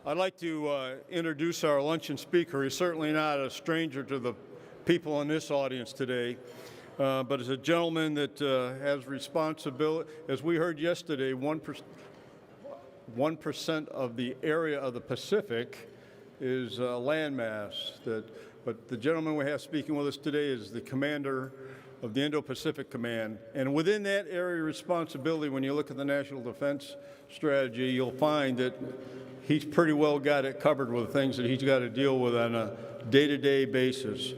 I'd like to introduce our luncheon speaker. He's certainly not a stranger to the people in this audience today, but is a gentleman that has responsibility. As we heard yesterday, 1% of the area of the Pacific is landmass. But the gentleman we have speaking with us today is the commander of the Indo-Pacific Command. And within that area of responsibility, when you look at the National Defense Strategy, you'll find that he's pretty well got it covered with things that he's got to deal with on a day-to-day basis.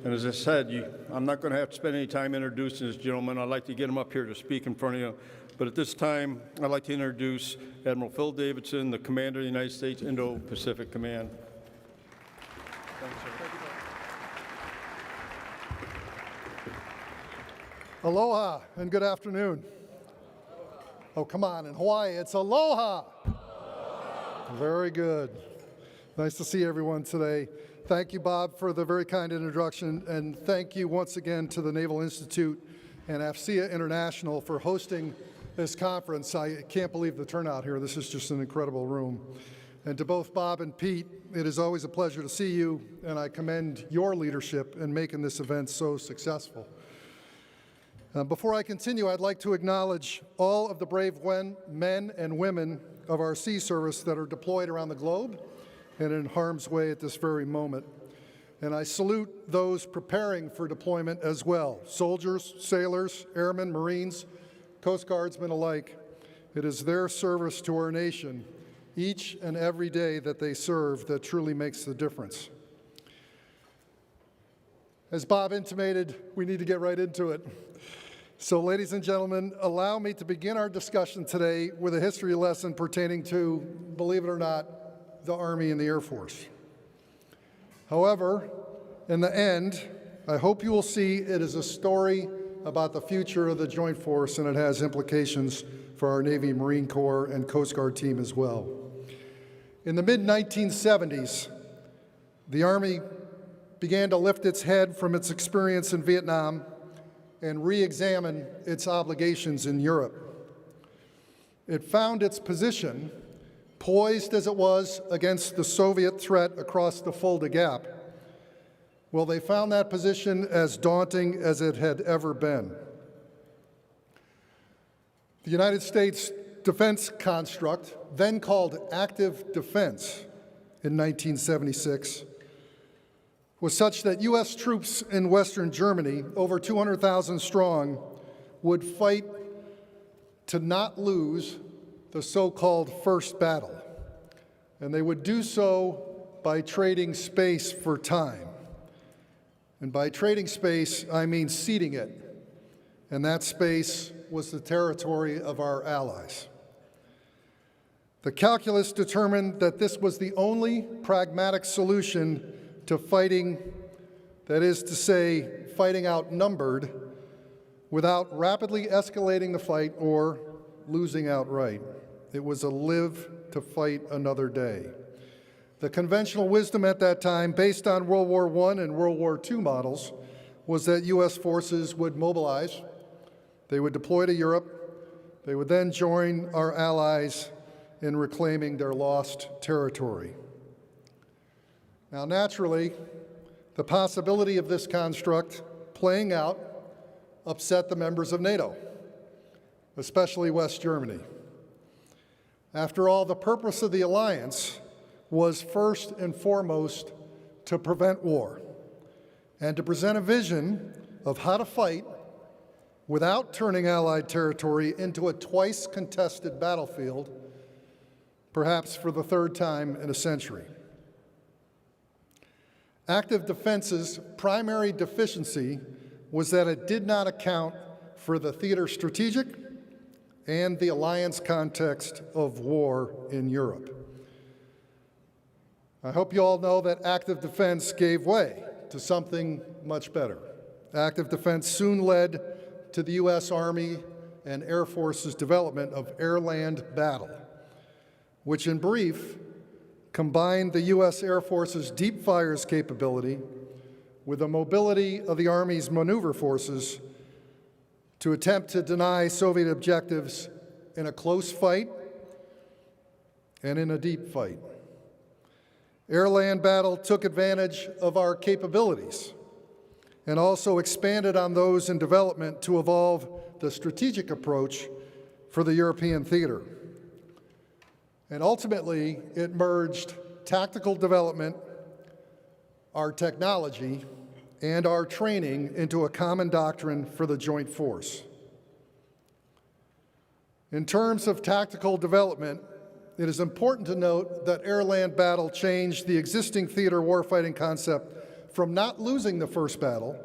And as I said, I'm not going to have to spend any time introducing this gentleman. I'd like to get him up here to speak in front of you. But at this time, I'd like to introduce Admiral Phil Davidson, the Commander of the United States Indo-Pacific Command. Thanks, sir. Aloha and good afternoon. Oh, come on, in Hawaii, it's aloha. Very good. Nice to see everyone today. Thank you, Bob, for the very kind introduction, and thank you once again to the Naval Institute and AFCEA International for hosting this conference. I can't believe the turnout here. This is just an incredible room. And to both Bob and Pete, it is always a pleasure to see you, and I commend your leadership in making this event so successful. Before I continue, I'd like to acknowledge all of the brave men and women of our sea service that are deployed around the globe and in harm's way at this very moment. And I salute those preparing for deployment as well, soldiers, sailors, airmen, Marines, Coast Guardsmen alike. It is their service to our nation each and every day that they serve that truly makes the difference. As Bob intimated, we need to get right into it. So, ladies and gentlemen, allow me to begin our discussion today with a history lesson pertaining to, believe it or not, the Army and the Air Force. However, in the end, I hope you will see it is a story about the future of the Joint Force, and it has implications for our Navy, Marine Corps, and Coast Guard team as well. In the mid-1970s, the Army began to lift its head from its experience in Vietnam and re-examine its obligations in Europe. It found its position, poised as it was against the Soviet threat across the Fulda Gap. Well, they found that position as daunting as it had ever been. The United States defense construct, then called active defense in 1976, was such that U.S. troops in Western Germany, over 200,000 strong, would fight to not lose the so-called first battle. And they would do so by trading space for time. And by trading space, I mean ceding it. And that space was the territory of our allies. The calculus determined that this was the only pragmatic solution to fighting, that is to say, fighting outnumbered, without rapidly escalating the fight or losing outright. It was a live to fight another day. The conventional wisdom at that time, based on World War I and World War II models, was that U.S. forces would mobilize, they would deploy to Europe, they would then join our allies in reclaiming their lost territory. Now, naturally, the possibility of this construct playing out upset the members of NATO, especially West Germany. After all, the purpose of the alliance was first and foremost to prevent war and to present a vision of how to fight without turning Allied territory into a twice contested battlefield, perhaps for the third time in a century. Active defense's primary deficiency was that it did not account for the theater strategic and the alliance context of war in Europe. I hope you all know that active defense gave way to something much better. Active defense soon led to the U.S. Army and Air Force's development of air-land battle, which in brief combined the U.S. Air Force's deep fires capability with the mobility of the Army's maneuver forces to attempt to deny Soviet objectives in a close fight and in a deep fight. Air-land battle took advantage of our capabilities and also expanded on those in development to evolve the strategic approach for the European theater. And ultimately, it merged tactical development, our technology, and our training into a common doctrine for the joint force. In terms of tactical development, it is important to note that air-land battle changed the existing theater warfighting concept from not losing the first battle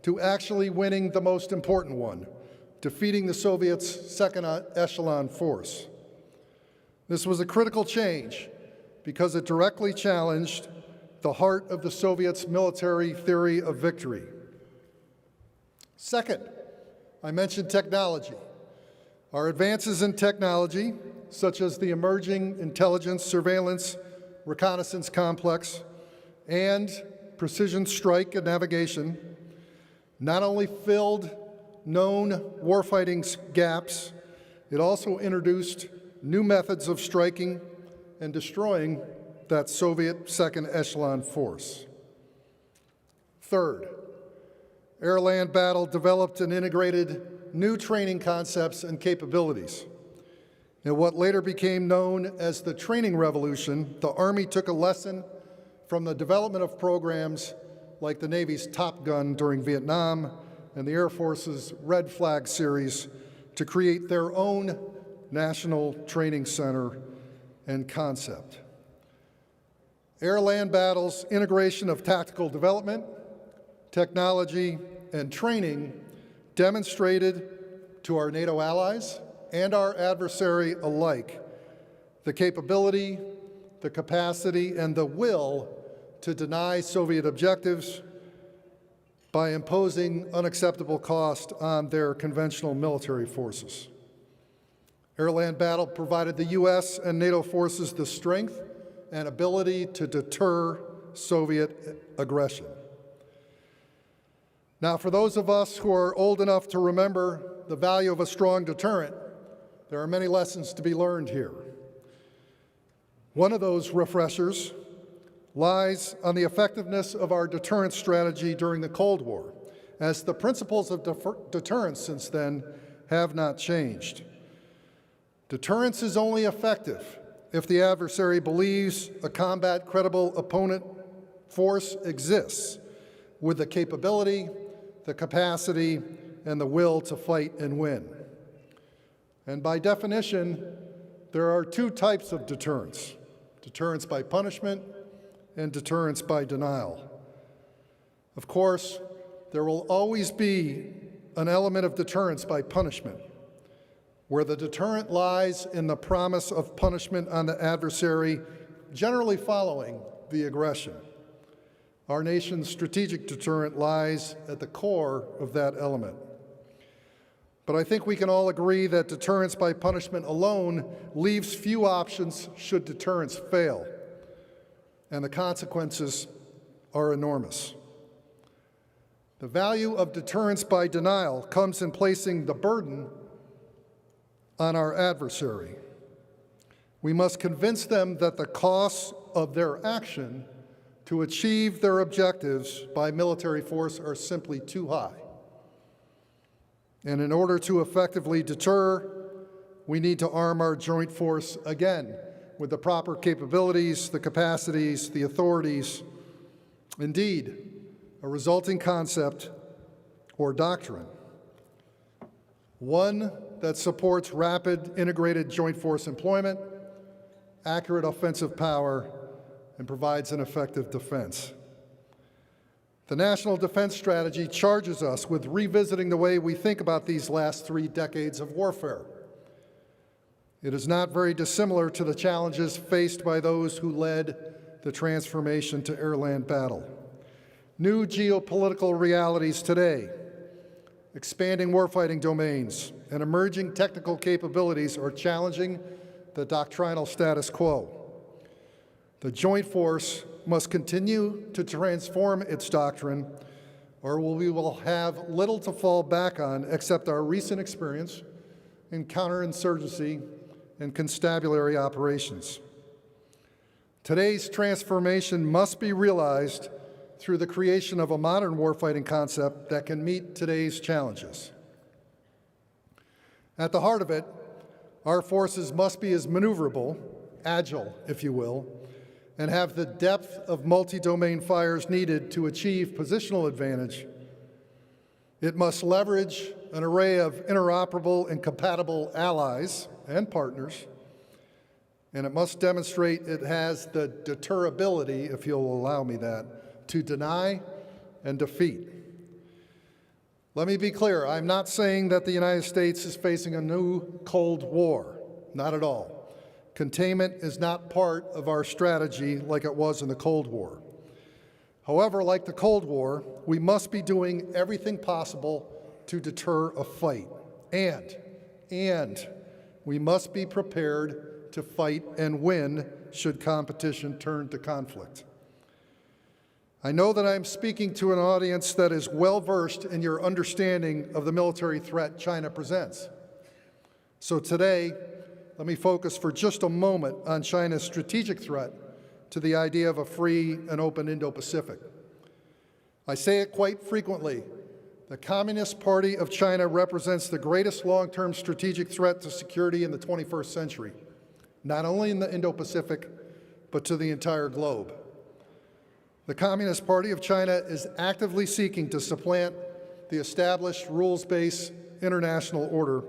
to actually winning the most important one, defeating the Soviets' second echelon force. This was a critical change because it directly challenged the heart of the Soviets' military theory of victory. Second, I mentioned technology. Our advances in technology, such as the emerging intelligence, surveillance, reconnaissance complex, and precision strike and navigation, not only filled known warfighting gaps, it also introduced new methods of striking and destroying that Soviet second echelon force. Third, air-land battle developed and integrated new training concepts and capabilities. In what later became known as the training revolution, the Army took a lesson from the development of programs like the Navy's Top Gun during Vietnam and the Air Force's Red Flag series to create their own national training center and concept. Air-land battles, integration of tactical development, technology, and training demonstrated to our NATO allies and our adversary alike the capability, the capacity, and the will to deny Soviet objectives by imposing unacceptable cost on their conventional military forces. Air-land battle provided the U.S. and NATO forces the strength and ability to deter Soviet aggression. Now, for those of us who are old enough to remember the value of a strong deterrent, there are many lessons to be learned here. One of those refreshers lies on the effectiveness of our deterrence strategy during the Cold War, as the principles of deterrence since then have not changed. Deterrence is only effective if the adversary believes a combat credible opponent force exists with the capability, the capacity, and the will to fight and win. And by definition, there are two types of deterrence: deterrence by punishment and deterrence by denial. Of course, there will always be an element of deterrence by punishment, where the deterrent lies in the promise of punishment on the adversary, generally following the aggression. Our nation's strategic deterrent lies at the core of that element. But I think we can all agree that deterrence by punishment alone leaves few options should deterrence fail, and the consequences are enormous. The value of deterrence by denial comes in placing the burden on our adversary. We must convince them that the costs of their action to achieve their objectives by military force are simply too high. And in order to effectively deter, we need to arm our joint force again with the proper capabilities, the capacities, the authorities, indeed, a resulting concept or doctrine. One that supports rapid integrated joint force employment, accurate offensive power, and provides an effective defense. The National Defense Strategy charges us with revisiting the way we think about these last 3 decades of warfare. It is not very dissimilar to the challenges faced by those who led the transformation to air-land battle. New geopolitical realities today, expanding warfighting domains, and emerging technical capabilities are challenging the doctrinal status quo. The joint force must continue to transform its doctrine, or we will have little to fall back on except our recent experience in counterinsurgency and constabulary operations. Today's transformation must be realized through the creation of a modern warfighting concept that can meet today's challenges. At the heart of it, our forces must be as maneuverable, agile, if you will, and have the depth of multi-domain fires needed to achieve positional advantage. It must leverage an array of interoperable and compatible allies and partners, and it must demonstrate it has the deterrability, if you'll allow me that, to deny and defeat. Let me be clear, I'm not saying that the United States is facing a new Cold War, not at all. Containment is not part of our strategy like it was in the Cold War. However, like the Cold War, we must be doing everything possible to deter a fight. And we must be prepared to fight and win should competition turn to conflict. I know that I'm speaking to an audience that is well-versed in your understanding of the military threat China presents. So today, let me focus for just a moment on China's strategic threat to the idea of a free and open Indo-Pacific. I say it quite frequently. The Communist Party of China represents the greatest long-term strategic threat to security in the 21st century, not only in the Indo-Pacific, but to the entire globe. The Communist Party of China is actively seeking to supplant the established rules-based international order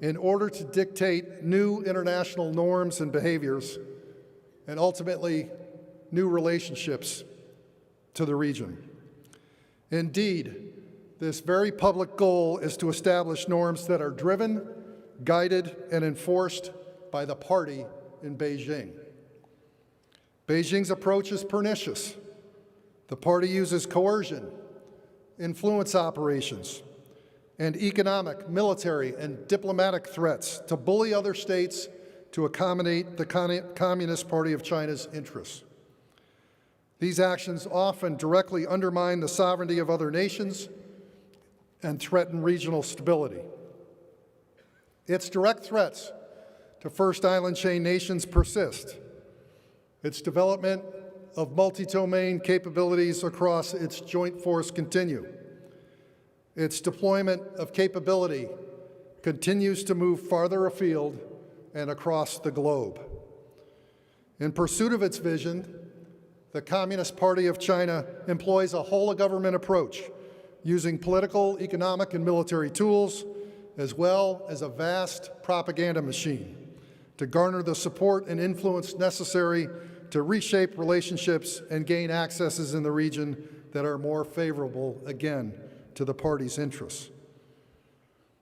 in order to dictate new international norms and behaviors, and ultimately new relationships to the region. Indeed, this very public goal is to establish norms that are driven, guided, and enforced by the party in Beijing. Beijing's approach is pernicious. The party uses coercion, influence operations, and economic, military, and diplomatic threats to bully other states to accommodate the Communist Party of China's interests. These actions often directly undermine the sovereignty of other nations and threaten regional stability. Its direct threats to first island chain nations persist. Its development of multi-domain capabilities across its joint force continue. Its deployment of capability continues to move farther afield and across the globe. In pursuit of its vision, the Communist Party of China employs a whole-of-government approach, using political, economic, and military tools, as well as a vast propaganda machine to garner the support and influence necessary to reshape relationships and gain accesses in the region that are more favorable, again, to the party's interests.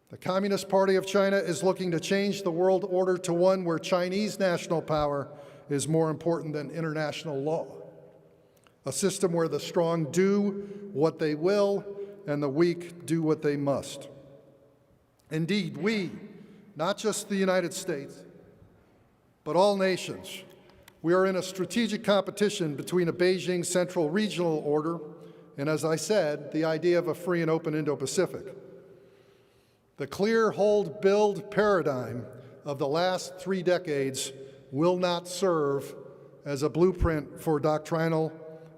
The Communist Party of China is looking to change the world order to one where Chinese national power is more important than international law, a system where the strong do what they will and the weak do what they must. Indeed, we, not just the United States, but all nations, we are in a strategic competition between a Beijing central regional order and, as I said, the idea of a free and open Indo-Pacific. The clear hold-build paradigm of the last 3 decades will not serve as a blueprint for doctrinal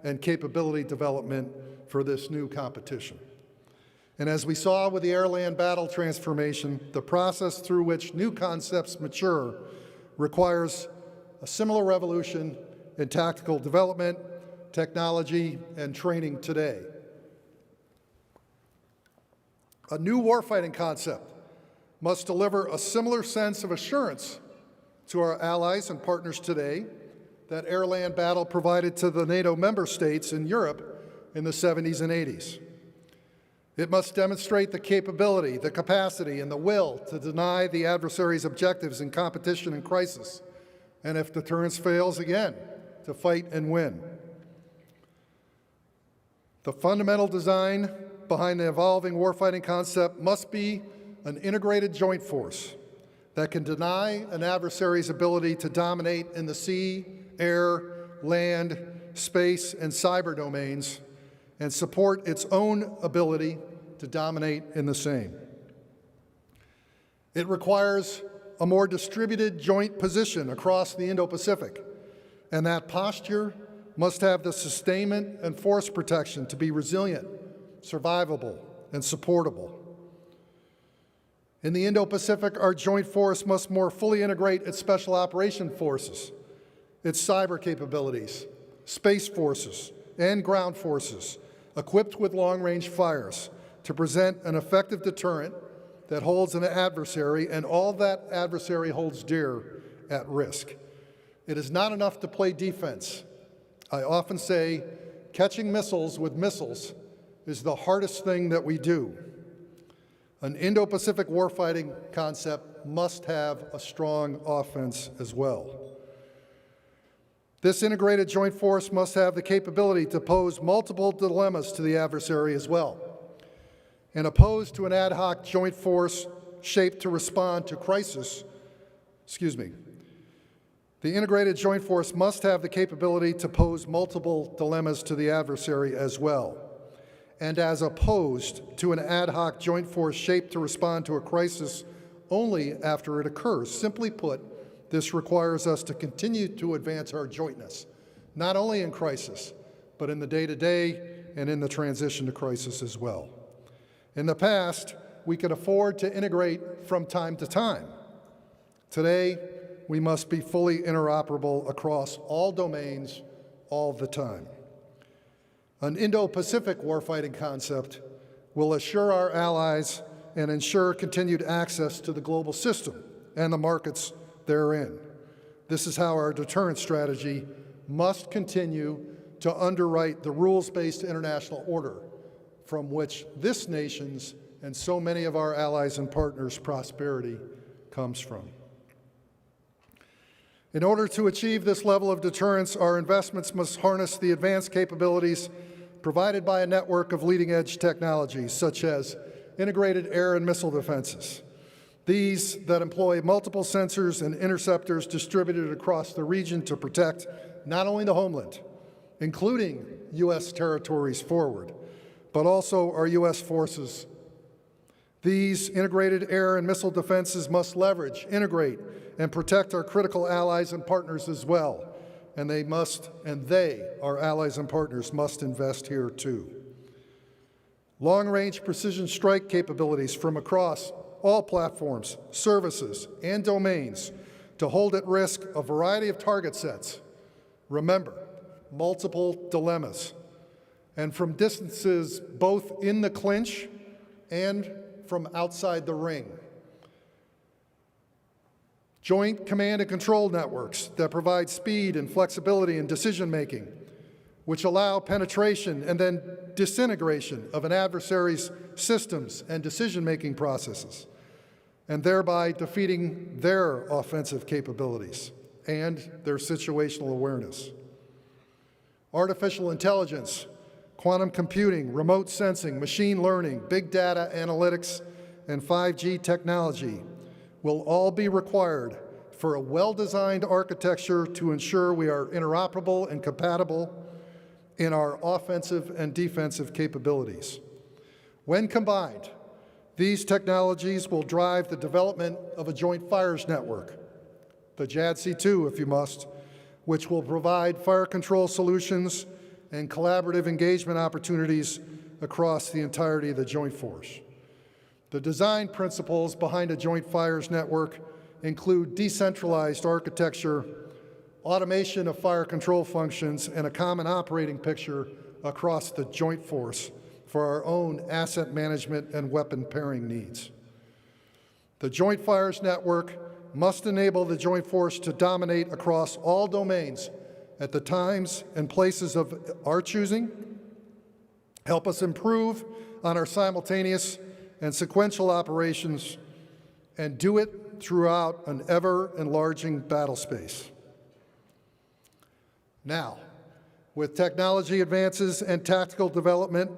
and capability development for this new competition. And as we saw with the air-land battle transformation, the process through which new concepts mature requires a similar revolution in tactical development, technology, and training today. A new warfighting concept must deliver a similar sense of assurance to our allies and partners today that air-land battle provided to the NATO member states in Europe in the 70s and 80s. It must demonstrate the capability, the capacity, and the will to deny the adversary's objectives in competition and crisis, and if deterrence fails again, to fight and win. The fundamental design behind the evolving warfighting concept must be an integrated joint force that can deny an adversary's ability to dominate in the sea, air, land, space, and cyber domains, and support its own ability to dominate in the same. It requires a more distributed joint position across the Indo-Pacific And that posture must have the sustainment and force protection to be resilient, survivable, and supportable. In the Indo-Pacific, our joint force must more fully integrate its special operation forces, its cyber capabilities, space forces, and ground forces, equipped with long-range fires to present an effective deterrent that holds an adversary and all that adversary holds dear at risk. It is not enough to play defense. I often say catching missiles with missiles is the hardest thing that we do. An Indo-Pacific warfighting concept must have a strong offense as well. This integrated joint force must have the capability to pose multiple dilemmas to the adversary as well, and opposed to an ad hoc joint force shaped to respond to crisis, the integrated joint force must have the capability to pose multiple dilemmas to the adversary as well. And as opposed to an ad hoc joint force shaped to respond to a crisis only after it occurs. Simply put, this requires us to continue to advance our jointness, not only in crisis, but in the day-to-day and in the transition to crisis as well. In the past, we could afford to integrate from time to time. Today, we must be fully interoperable across all domains all the time. An Indo-Pacific warfighting concept will assure our allies and ensure continued access to the global system and the markets therein. This is how our deterrence strategy must continue to underwrite the rules-based international order from which this nation's and so many of our allies and partners' prosperity comes from. In order to achieve this level of deterrence, our investments must harness the advanced capabilities provided by a network of leading-edge technologies, such as integrated air and missile defenses. These that employ multiple sensors and interceptors distributed across the region to protect not only the homeland, including U.S. territories forward, but also our U.S. forces. These integrated air and missile defenses must leverage, integrate, and protect our critical allies and partners as well. And they, our allies and partners, must invest here too. Long-range precision strike capabilities from across all platforms, services, and domains to hold at risk a variety of target sets. Remember, multiple dilemmas. And from distances both in the clinch and from outside the ring. Joint command and control networks that provide speed and flexibility in decision-making, which allow penetration and then disintegration of an adversary's systems and decision-making processes, and thereby defeating their offensive capabilities and their situational awareness. Artificial intelligence, quantum computing, remote sensing, machine learning, big data analytics, and 5G technology will all be required for a well-designed architecture to ensure we are interoperable and compatible in our offensive and defensive capabilities. When combined, these technologies will drive the development of a joint fires network, the JADC2 if you must, which will provide fire control solutions and collaborative engagement opportunities across the entirety of the joint force. The design principles behind a joint fires network include decentralized architecture, automation of fire control functions, and a common operating picture across the joint force for our own asset management and weapon pairing needs. The joint fires network must enable the joint force to dominate across all domains at the times and places of our choosing, help us improve on our simultaneous and sequential operations, and do it throughout an ever-enlarging battle space. Now, with technology advances and tactical development,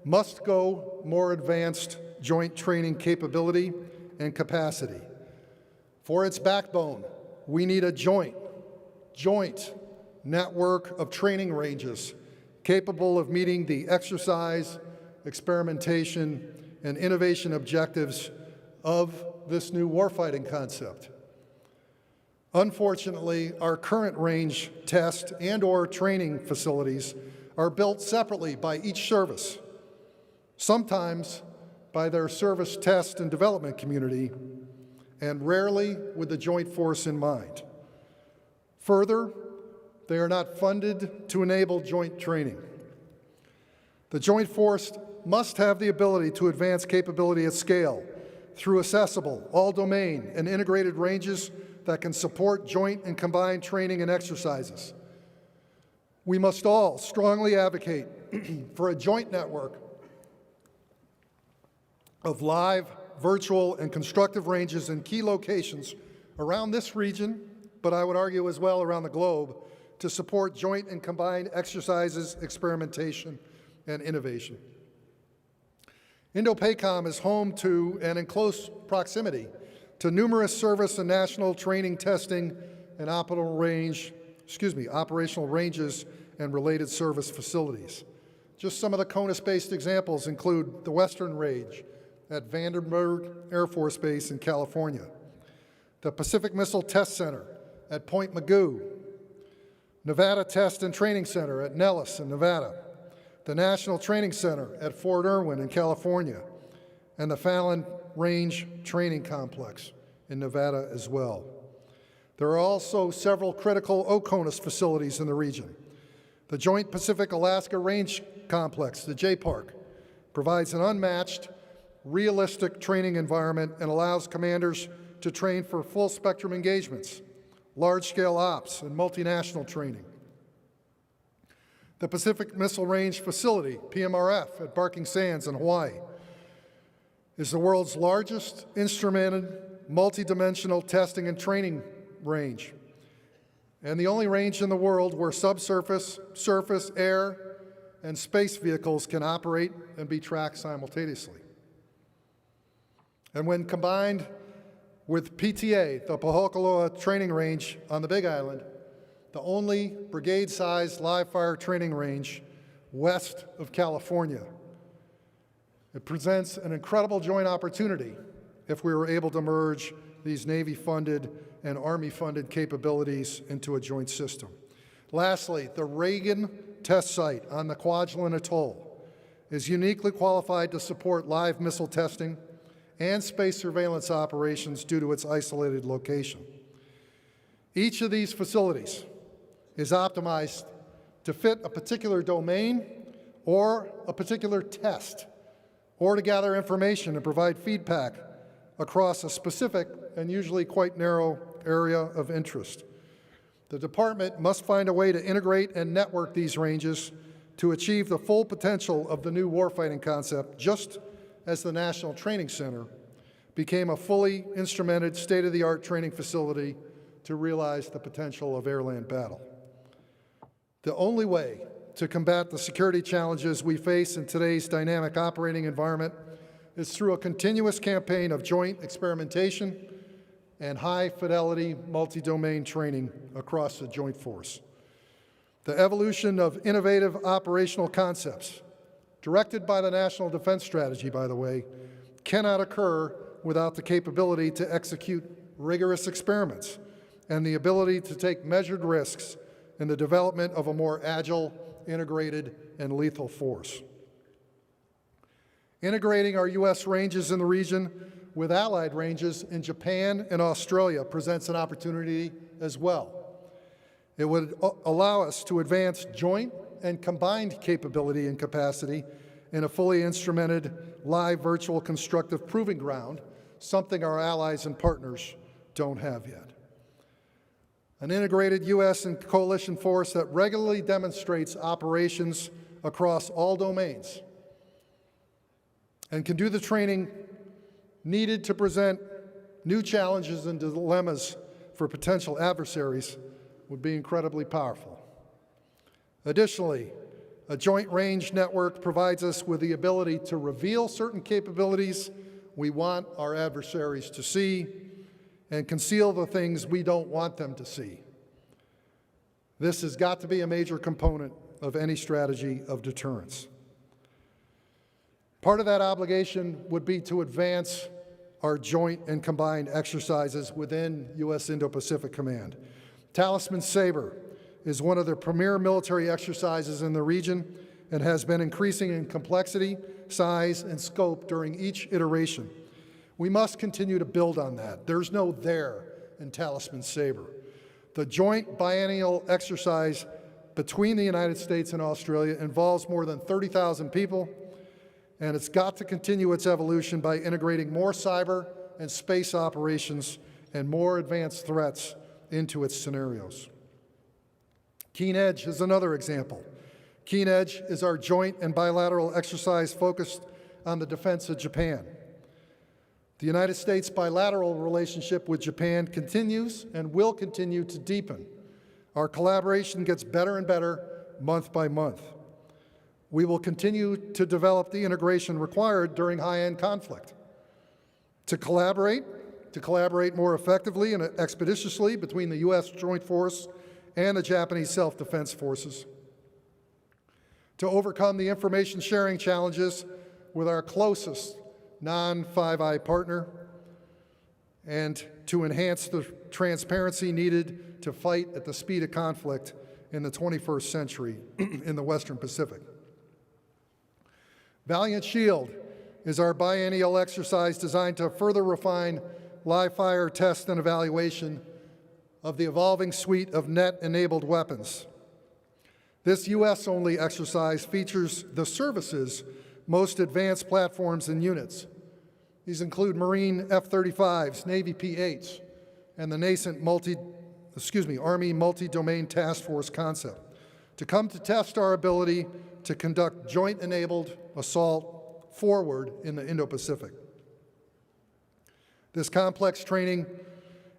must go more advanced joint training capability and capacity. For its backbone, we need a joint network of training ranges capable of meeting the exercise, experimentation, and innovation objectives of this new warfighting concept. Unfortunately, our current range test and/or training facilities are built separately by each service, sometimes by their service test and development community, and rarely with the joint force in mind. Further, they are not funded to enable joint training. The joint force must have the ability to advance capability at scale through accessible, all-domain, and integrated ranges that can support joint and combined training and exercises. We must all strongly advocate for a joint network of live, virtual, and constructive ranges in key locations around this region, but I would argue as well around the globe, to support joint and combined exercises, experimentation, and innovation. Indo-PACOM is home to and in close proximity to numerous service and national training, testing, and operational ranges and related service facilities. Just some of the CONUS-based examples include the Western Range at Vandenberg Air Force Base in California, the Pacific Missile Test Center at Point Mugu, Nevada Test and Training Center at Nellis in Nevada, the National Training Center at Fort Irwin in California, and the Fallon Range Training Complex in Nevada as well. There are also several critical OCONUS facilities in the region. The Joint Pacific-Alaska Range Complex, the JPARC, provides an unmatched, realistic training environment and allows commanders to train for full-spectrum engagements, large-scale ops, and multinational training. The Pacific Missile Range Facility, PMRF, at Barking Sands in Hawaii, is the world's largest instrumented, multi-dimensional testing and training range, and the only range in the world where subsurface, surface, air, and space vehicles can operate and be tracked simultaneously. And when combined with PTA, the Pohakuloa Training Range on the Big Island, the only brigade-sized live-fire training range west of California, it presents an incredible joint opportunity if we were able to merge these Navy-funded and Army-funded capabilities into a joint system. Lastly, the Reagan test site on the Kwajalein Atoll is uniquely qualified to support live missile testing and space surveillance operations due to its isolated location. Each of these facilities is optimized to fit a particular domain or a particular test, or to gather information and provide feedback across a specific and usually quite narrow area of interest. The department must find a way to integrate and network these ranges to achieve the full potential of the new warfighting concept, just as the National Training Center became a fully instrumented, state-of-the-art training facility to realize the potential of air-land battle. The only way to combat the security challenges we face in today's dynamic operating environment is through a continuous campaign of joint experimentation and high-fidelity multi-domain training across the joint force. The evolution of innovative operational concepts, directed by the National Defense Strategy, by the way, cannot occur without the capability to execute rigorous experiments and the ability to take measured risks in the development of a more agile, integrated, and lethal force. Integrating our U.S. ranges in the region with allied ranges in Japan and Australia presents an opportunity as well. It would allow us to advance joint and combined capability and capacity in a fully instrumented, live, virtual, constructive proving ground, something our allies and partners don't have yet. An integrated U.S. and coalition force that regularly demonstrates operations across all domains and can do the training needed to present new challenges and dilemmas for potential adversaries would be incredibly powerful. Additionally, a joint range network provides us with the ability to reveal certain capabilities we want our adversaries to see and conceal the things we don't want them to see. This has got to be a major component of any strategy of deterrence. Part of that obligation would be to advance our joint and combined exercises within U.S. Indo-Pacific Command. Talisman Sabre is one of the premier military exercises in the region and has been increasing in complexity, size, and scope during each iteration. We must continue to build on that. There's no there in Talisman Sabre. The joint biennial exercise between the United States and Australia involves more than 30,000 people, and it's got to continue its evolution by integrating more cyber and space operations and more advanced threats into its scenarios. Keen Edge is another example. Keen Edge is our joint and bilateral exercise focused on the defense of Japan. The United States' bilateral relationship with Japan continues and will continue to deepen. Our collaboration gets better and better month by month. We will continue to develop the integration required during high-end conflict. To collaborate more effectively and expeditiously between the U.S. Joint Force and the Japanese Self-Defense Forces. To overcome the information sharing challenges with our closest non-Five Eye partner, and to enhance the transparency needed to fight at the speed of conflict in the 21st century in the Western Pacific. Valiant Shield is our biennial exercise designed to further refine live fire test and evaluation of the evolving suite of net-enabled weapons. This U.S.-only exercise features the service's most advanced platforms and units. These include Marine F-35s, Navy P-8s, and the nascent Army Multi-Domain Task Force concept to come to test our ability to conduct joint-enabled assault forward in the Indo-Pacific. This complex training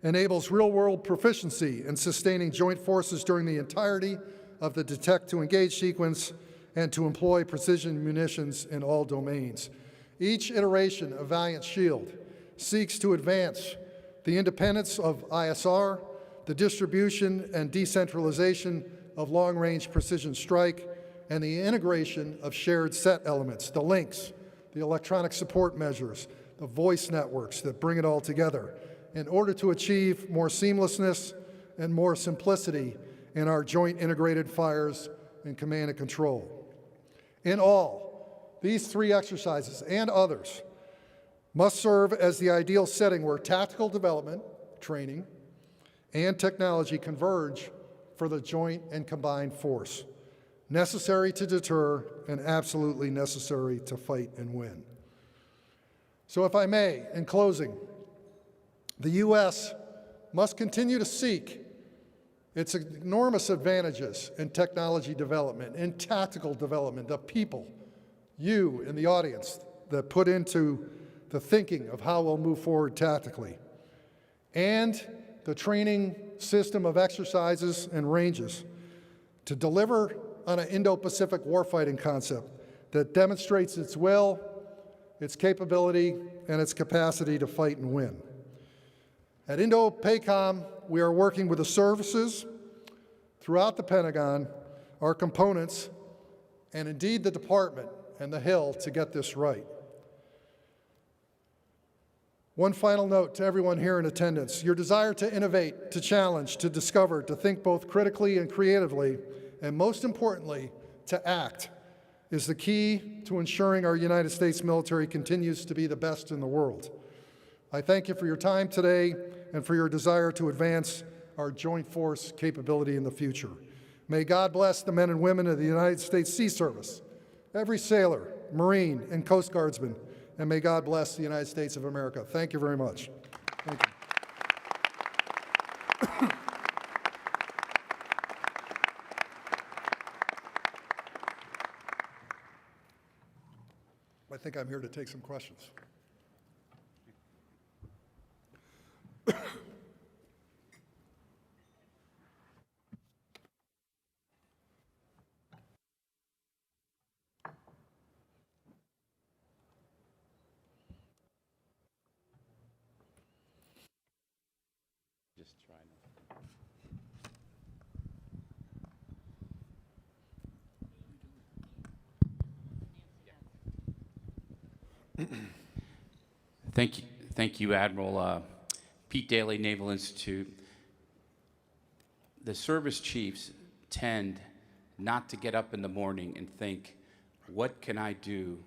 enables real-world proficiency in sustaining joint forces during the entirety of the detect to engage sequence and to employ precision munitions in all domains. Each iteration of Valiant Shield seeks to advance the independence of ISR, the distribution and decentralization of long-range precision strike, and the integration of shared set elements, the links, the electronic support measures, the voice networks that bring it all together in order to achieve more seamlessness and more simplicity in our joint integrated fires and command and control. In all, these three exercises and others must serve as the ideal setting where tactical development, training, and technology converge for the joint and combined force, necessary to deter and absolutely necessary to fight and win. So if I may, in closing, the U.S. must continue to seek its enormous advantages in technology development, in tactical development, the people, you in the audience, that put into the thinking of how we'll move forward tactically, and the training system of exercises and ranges to deliver on an Indo-Pacific warfighting concept that demonstrates its will, its capability, and its capacity to fight and win. At Indo-PACOM, we are working with the services throughout the Pentagon, our components, and indeed the Department and the Hill to get this right. One final note to everyone here in attendance. Your desire to innovate, to challenge, to discover, to think both critically and creatively, and most importantly, to act, is the key to ensuring our United States military continues to be the best in the world. I thank you for your time today and for your desire to advance our joint force capability in the future. May God bless the men and women of the United States Sea Service, every sailor, Marine, and Coast Guardsman, and may God bless the United States of America. Thank you very much. Thank you. I think I'm here to take some questions. Just trying to. Thank you, Admiral. Pete Daly, Naval Institute. The service chiefs tend not to get up in the morning and think, what can I do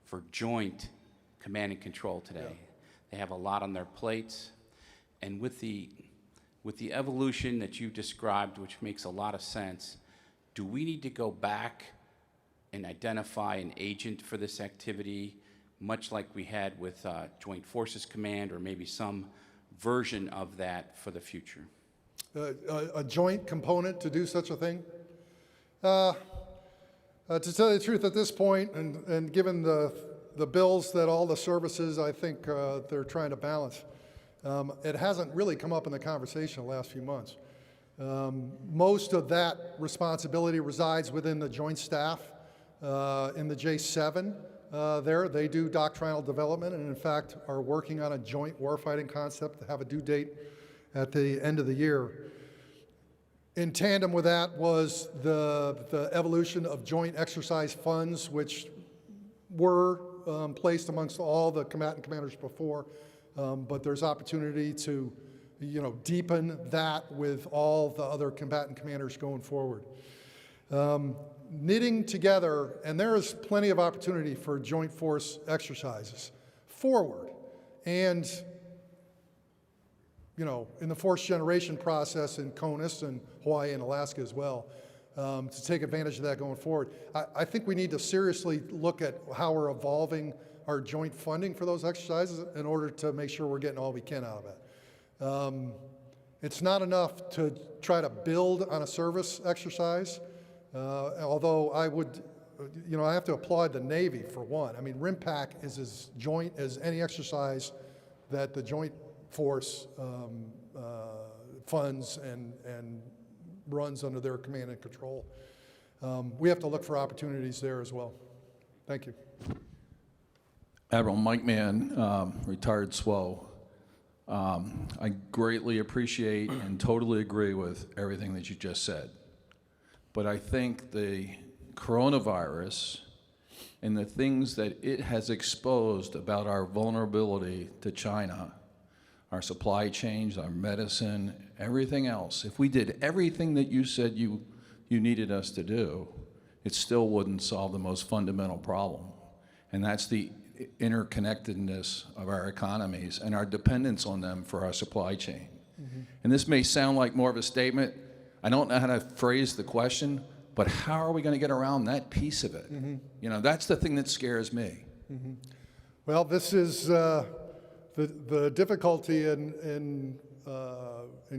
for joint command and control today? Yeah. They have a lot on their plates. And with the evolution that you described, which makes a lot of sense, do we need to go back and identify an agent for this activity, much like we had with Joint Forces Command, or maybe some version of that for the future? A joint component to do such a thing? To tell you the truth, at this point, and given the bills that all the services, I think, they're trying to balance, it hasn't really come up in the conversation the last few months. Most of that responsibility resides within the Joint Staff in the J7. There, they do doctrinal development, and in fact are working on a joint warfighting concept to have a due date at the end of the year. In tandem with that was the evolution of joint exercise funds, which were placed amongst all the combatant commanders before, but there's opportunity to, deepen that with all the other combatant commanders going forward. Knitting together, and there is plenty of opportunity for joint force exercises forward, and in the force generation process in CONUS and Hawaii and Alaska as well, to take advantage of that going forward. I think we need to seriously look at how we're evolving our joint funding for those exercises in order to make sure we're getting all we can out of it. It's not enough to try to build on a service exercise, although I would, I have to applaud the Navy for one. I mean, RIMPAC is as joint as any exercise that the Joint Force funds and runs under their command and control. We have to look for opportunities there as well. Thank you. Admiral Mike Mann, retired SWO. I greatly appreciate and totally agree with everything that you just said. But I think the coronavirus and the things that it has exposed about our vulnerability to China, our supply chains, our medicine, everything else, if we did everything that you said you needed us to do, it still wouldn't solve the most fundamental problem. And that's the interconnectedness of our economies and our dependence on them for our supply chain. Mm-hmm. And this may sound like more of a statement. I don't know how to phrase the question, but how are we going to get around that piece of it? Mm-hmm. That's the thing that scares me. Mm-hmm. Well, this is the difficulty in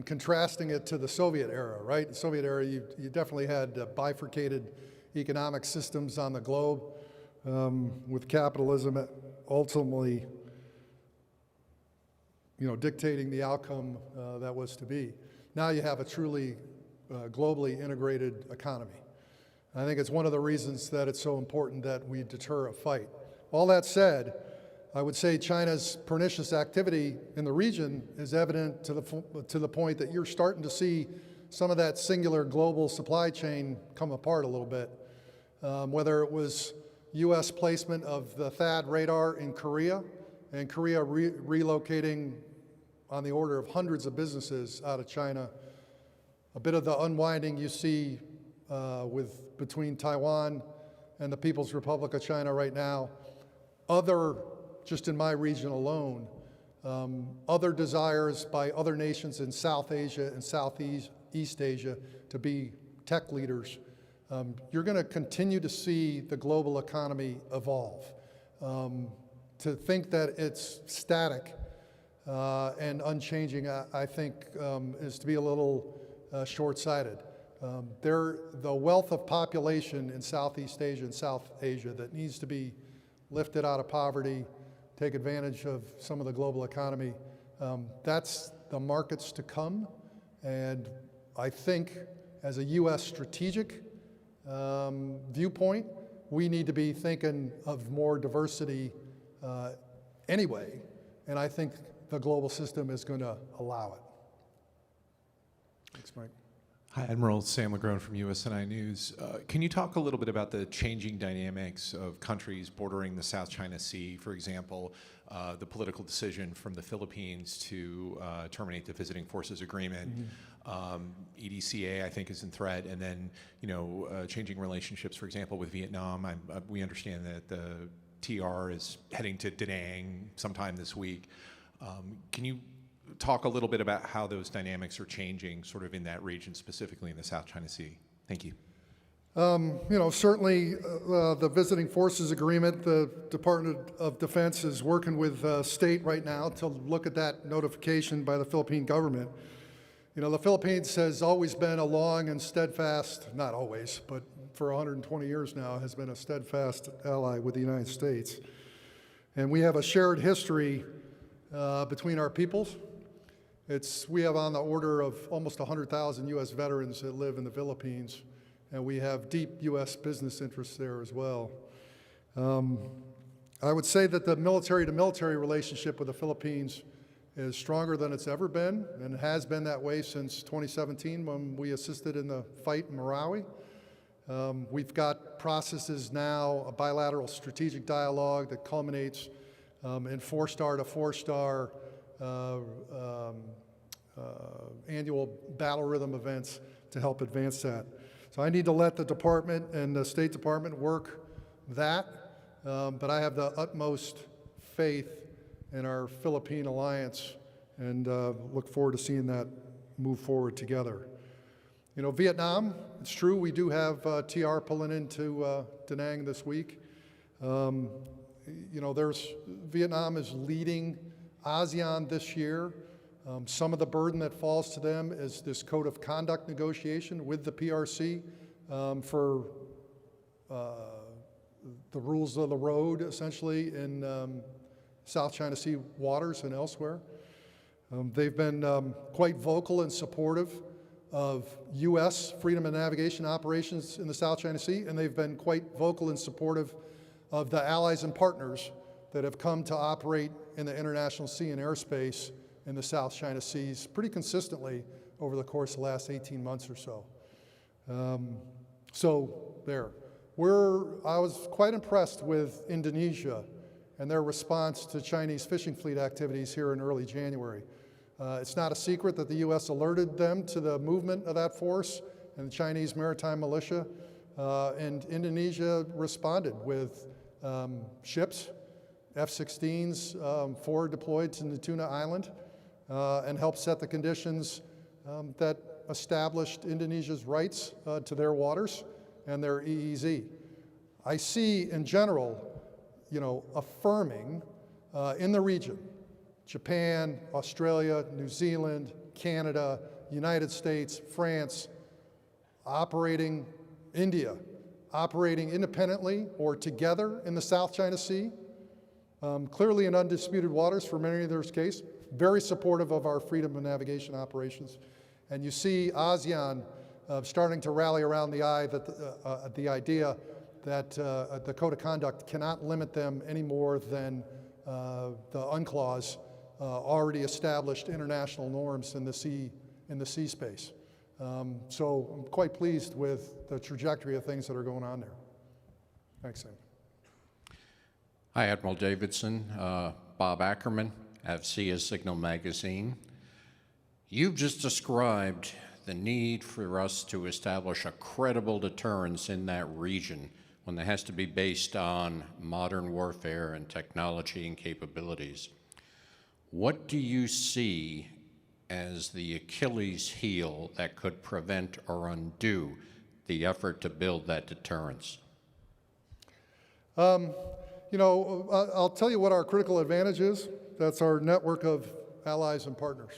contrasting it to the Soviet era, right? The Soviet era, you definitely had bifurcated economic systems on the globe, with capitalism ultimately, dictating the outcome that was to be. Now you have a truly globally integrated economy. I think it's one of the reasons that it's so important that we deter a fight. All that said, I would say China's pernicious activity in the region is evident to the point that you're starting to see some of that singular global supply chain come apart a little bit. Whether it was U.S. placement of the THAAD radar in Korea, and Korea relocating on the order of hundreds of businesses out of China. A bit of the unwinding you see between Taiwan and the People's Republic of China right now. Just in my region alone, other desires by other nations in South Asia and Southeast Asia to be tech leaders. You're going to continue to see the global economy evolve. To think that it's static and unchanging, I think, is to be a little short-sighted. The wealth of population in Southeast Asia and South Asia that needs to be lifted out of poverty, take advantage of some of the global economy, that's the markets to come. And I think as a U.S. strategic viewpoint, we need to be thinking of more diversity anyway, and I think the global system is going to allow it. Thanks, Mike. Hi, Admiral Sam Legrone from USN News. Can you talk a little bit about the changing dynamics of countries bordering the South China Sea? For example, the political decision from the Philippines to terminate the Visiting Forces Agreement. EDCA, I think, is in threat, and then changing relationships, for example, with Vietnam. We understand that the TR is heading to Da Nang sometime this week. Can you talk a little bit about how those dynamics are changing sort of in that region, specifically in the South China Sea? Thank you. Certainly the Visiting Forces Agreement, the Department of Defense is working with state right now to look at that notification by the Philippine government. The Philippines has always been a long and steadfast, not always, but for 120 years now, has been a steadfast ally with the United States. And we have a shared history between our peoples. We have on the order of almost 100,000 U.S. veterans that live in the Philippines, and we have deep U.S. business interests there as well. I would say that the military-to-military relationship with the Philippines is stronger than it's ever been, and has been that way since 2017 when we assisted in the fight in Marawi. We've got processes now, a bilateral strategic dialogue that culminates in 4-star to 4-star annual battle rhythm events to help advance that. So I need to let the department and the State Department work that, but I have the utmost faith in our Philippine alliance and look forward to seeing that move forward together. Vietnam, it's true, we do have TR pulling into Da Nang this week. Vietnam is leading ASEAN this year. Some of the burden that falls to them is this code of conduct negotiation with the PRC for the rules of the road, essentially, in South China Sea waters and elsewhere. They've been quite vocal and supportive of U.S. freedom of navigation operations in the South China Sea, and they've been quite vocal and supportive of the allies and partners that have come to operate in the international sea and airspace in the South China Seas pretty consistently over the course of the last 18 months or so. I was quite impressed with Indonesia and their response to Chinese fishing fleet activities here in early January. It's not a secret that the U.S. alerted them to the movement of that force and the Chinese maritime militia, and Indonesia responded with ships, F-16s, 4 deployed to Natuna Island, and helped set the conditions that established Indonesia's rights to their waters and their EEZ. I see, in general, affirming in the region, Japan, Australia, New Zealand, Canada, United States, France, India, operating independently or together in the South China Sea, clearly in undisputed waters for many of their case, very supportive of our freedom of navigation operations. And you see ASEAN starting to rally around the idea that the code of conduct cannot limit them any more than the UNCLOS already established international norms in the sea space. So I'm quite pleased with the trajectory of things that are going on there. Thanks, Sam. Hi, Admiral Davidson. Bob Ackerman, AFCEA Signal Magazine. You've just described the need for us to establish a credible deterrence in that region, one that has to be based on modern warfare and technology and capabilities. What do you see as the Achilles heel that could prevent or undo the effort to build that deterrence? I'll tell you what our critical advantage is. That's our network of allies and partners.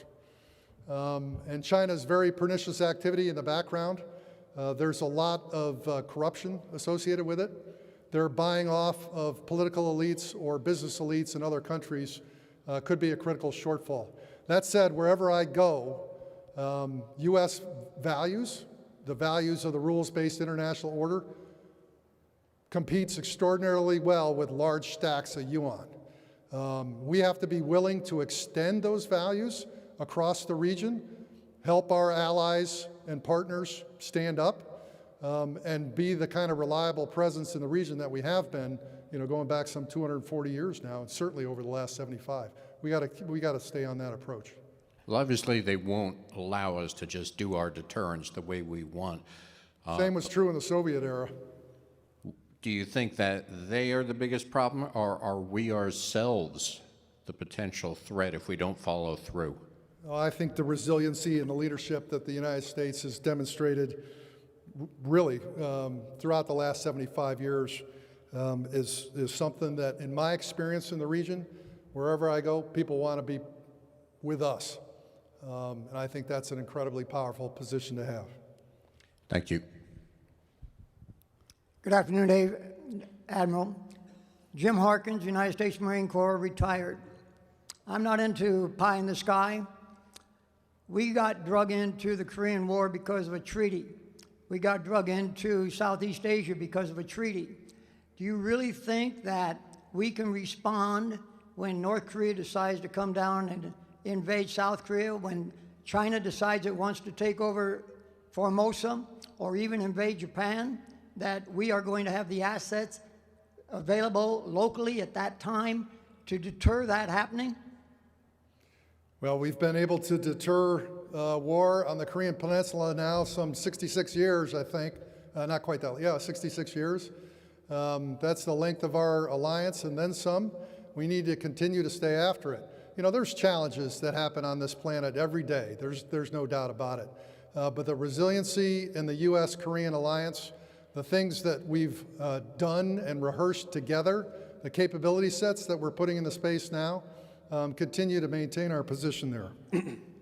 And China's very pernicious activity in the background. There's a lot of corruption associated with it. They're buying off of political elites or business elites in other countries. Could be a critical shortfall. That said, wherever I go, U.S. values, the values of the rules-based international order, competes extraordinarily well with large stacks of yuan. We have to be willing to extend those values across the region, help our allies and partners stand up and be the kind of reliable presence in the region that we have been, going back some 240 years now, and certainly over the last 75. We got to stay on that approach. Well, obviously, they won't allow us to just do our deterrence the way we want. Same was true in the Soviet era. Do you think that they are the biggest problem, or are we ourselves the potential threat if we don't follow through? I think the resiliency and the leadership that the United States has demonstrated really throughout the last 75 years is something that, in my experience in the region, wherever I go, people want to be with us. And I think that's an incredibly powerful position to have. Thank you. Good afternoon, Dave, Admiral. Jim Harkins, United States Marine Corps, retired. I'm not into pie in the sky. We got drug into the Korean War because of a treaty. We got drug into Southeast Asia because of a treaty. Do you really think that we can respond when North Korea decides to come down and invade South Korea, when China decides it wants to take over Formosa, or even invade Japan, that we are going to have the assets available locally at that time to deter that happening? Well, we've been able to deter war on the Korean Peninsula now some 66 years, I think. Not quite that, yeah, 66 years. That's the length of our alliance and then some. We need to continue to stay after it. There's challenges that happen on this planet every day. There's no doubt about it. But the resiliency in the U.S.-Korean alliance, the things that we've done and rehearsed together, the capability sets that we're putting into space now, continue to maintain our position there.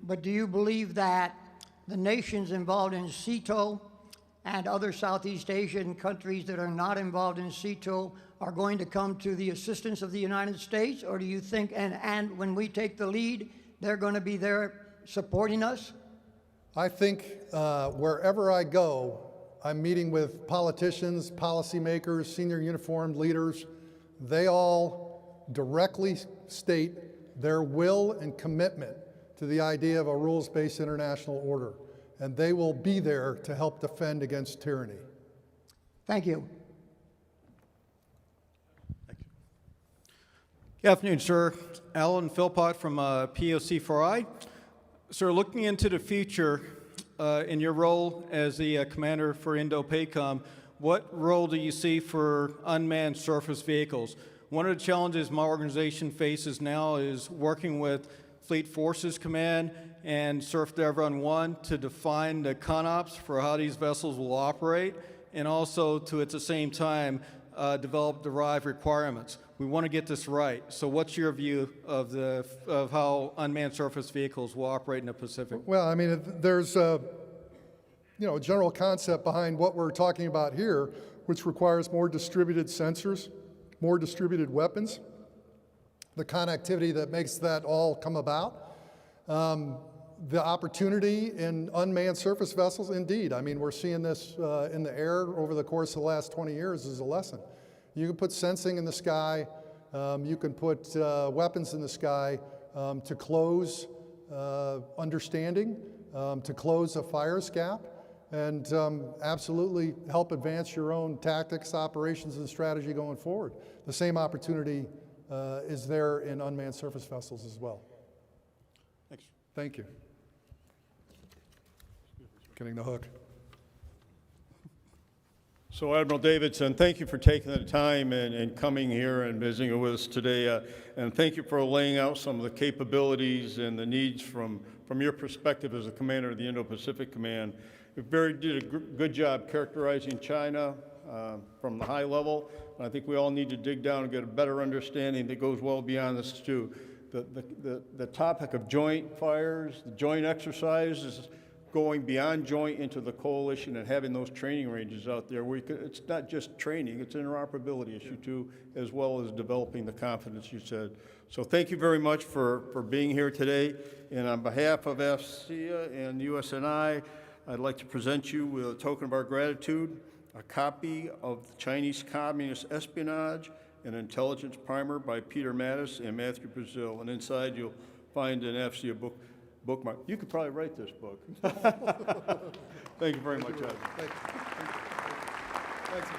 But do you believe that the nations involved in CETO and other Southeast Asian countries that are not involved in CETO are going to come to the assistance of the United States? Or do you think, and when we take the lead, they're going to be there supporting us? I think wherever I go, I'm meeting with politicians, policymakers, senior uniformed leaders. They all directly state their will and commitment to the idea of a rules-based international order, and they will be there to help defend against tyranny. Thank you. Good afternoon, sir. Alan Philpott from POC4I. Sir, looking into the future, in your role as the commander for Indo-PACOM, what role do you see for unmanned surface vehicles? One of the challenges my organization faces now is working with Fleet Forces Command and Surf Devron 1 to define the CONOPS for how these vessels will operate, and also to, at the same time, develop derived requirements. We want to get this right. So what's your view of how unmanned surface vehicles will operate in the Pacific? Well, I mean, there's a general concept behind what we're talking about here, which requires more distributed sensors, more distributed weapons, the connectivity that makes that all come about. The opportunity in unmanned surface vessels, indeed. I mean, we're seeing this in the air over the course of the last 20 years as a lesson. You can put sensing in the sky, you can put weapons in the sky to close understanding, to close a fires gap, and absolutely help advance your own tactics, operations, and strategy going forward. The same opportunity is there in unmanned surface vessels as well. Thanks. Thank you. Getting the hook. So, Admiral Davidson, thank you for taking the time and coming here and visiting with us today. And thank you for laying out some of the capabilities and the needs from your perspective as the commander of the Indo-Pacific Command. You did a good job characterizing China from the high level. And I think we all need to dig down and get a better understanding that goes well beyond this too. The topic of joint fires, the joint exercises, going beyond joint into the coalition and having those training ranges out there where it's not just training, it's an interoperability issue too, as well as developing the confidence you said. So thank you very much for being here today. And on behalf of AFCEA and USN, I'd like to present you with a token of our gratitude, a copy of the Chinese Communist Espionage and Intelligence Primer by Peter Mattis and Matthew Brazil. And inside you'll find an AFCEA book. bookmark. You could probably write this book. Thank you very much, Admiral. Thank you. Thanks.